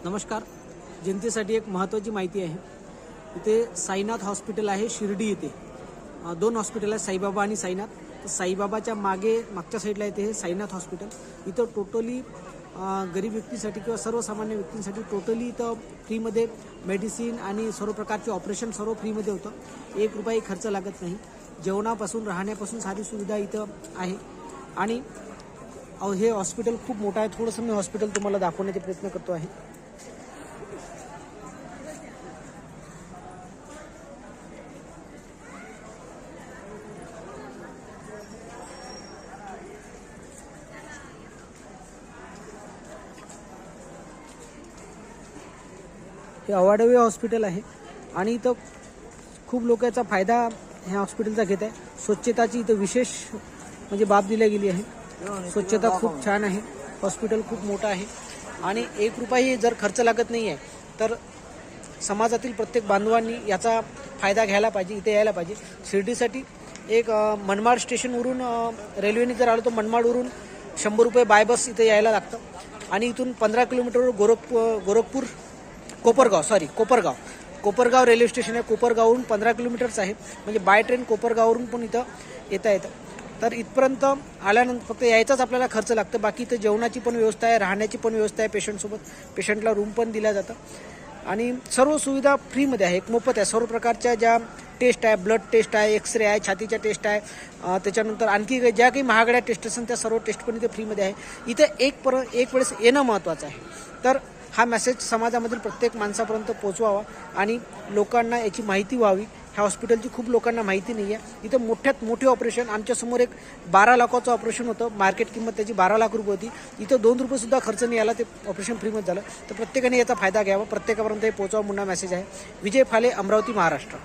नमस्कार. जनतेसाठी एक महत्त्वाची माहिती आहे. इथे साईनाथ हॉस्पिटल आहे शिर्डी इथे. दोन हॉस्पिटल आहेत, साईबाबा आणि साईनाथ. तर साईबाबाच्या मागच्या साईडला येते हे साईनाथ हॉस्पिटल. इथं टोटली गरीब व्यक्तीसाठी किंवा सर्वसामान्य व्यक्तींसाठी टोटली इथं फ्रीमध्ये मेडिसिन आणि सर्व प्रकारचे ऑपरेशन सर्व फ्रीमध्ये होतं. 1 रुपयाही खर्च लागत नाही. जेवणापासून राहण्यापासून सारी सुविधा इथं आहे. आणि हे हॉस्पिटल खूप मोठं आहे. थोडंसं मी हॉस्पिटल तुम्हाला दाखवण्याचा प्रयत्न करतो आहे. हे अवाढव्य हॉस्पिटल आहे आणि इथं खूप लोक याचा फायदा ह्या हॉस्पिटलचा घेत आहे. स्वच्छताची इथं विशेष म्हणजे बाब दिली गेली आहे. स्वच्छता खूप छान आहे. हॉस्पिटल खूप मोठं आहे आणि 1 रुपयाही जर खर्च लागत नाही आहे तर समाजातील प्रत्येक बांधवांनी याचा फायदा घ्यायला पाहिजे, इथे यायला पाहिजे. शिर्डीसाठी एक मनमाड स्टेशनवरून रेल्वेने जर आलो तर मनमाडवरून 100 रुपये बाय बस इथे यायला लागतं आणि इथून 15 किलोमीटरवर कोपरगाव रेल्वे स्टेशन आहे. कोपरगाववरून 15 किलोमीटरच आहे. म्हणजे बाय ट्रेन कोपरगाववरून पण इथं येता येतं. तर इथपर्यंत आल्यानंतर फक्त यायचाच आपल्याला खर्च लागतं. बाकी इथं जेवणाची पण व्यवस्था आहे, राहण्याची पण व्यवस्था आहे. पेशंटला रूम पण दिल्या जातं आणि सर्व सुविधा फ्रीमध्ये आहे. एक मोफत आहे. सर्व प्रकारच्या ज्या टेस्ट आहे, ब्लड टेस्ट आहे, एक्सरे आहे, छातीच्या टेस्ट आहे, त्याच्यानंतर आणखी ज्या काही महागड्या टेस्ट असतात त्या सर्व टेस्ट पण इथे फ्रीमध्ये आहे. इथे एक वेळेस येणं महत्त्वाचं आहे. तर हा मेसेज समाजामधील प्रत्येक माणसापर्यंत पोहोचवावा आणि लोकांना याची माहिती व्हावी. ह्या हॉस्पिटलची खूप लोकांना माहिती नाही आहे. इथं मोठ्यात मोठे ऑपरेशन, आमच्यासमोर एक 12 लाखाचं ऑपरेशन होतं. मार्केट किंमत त्याची 12 लाख रुपये होती. इथं 2 रुपयेसुद्धा खर्च नाही आला, ते ऑपरेशन फ्रीमध्ये झालं. तर प्रत्येकाने याचा फायदा घ्यावा, प्रत्येकापर्यंत हे पोहोचवा म्हणून मेसेज आहे. विजय फाले, अमरावती, महाराष्ट्र.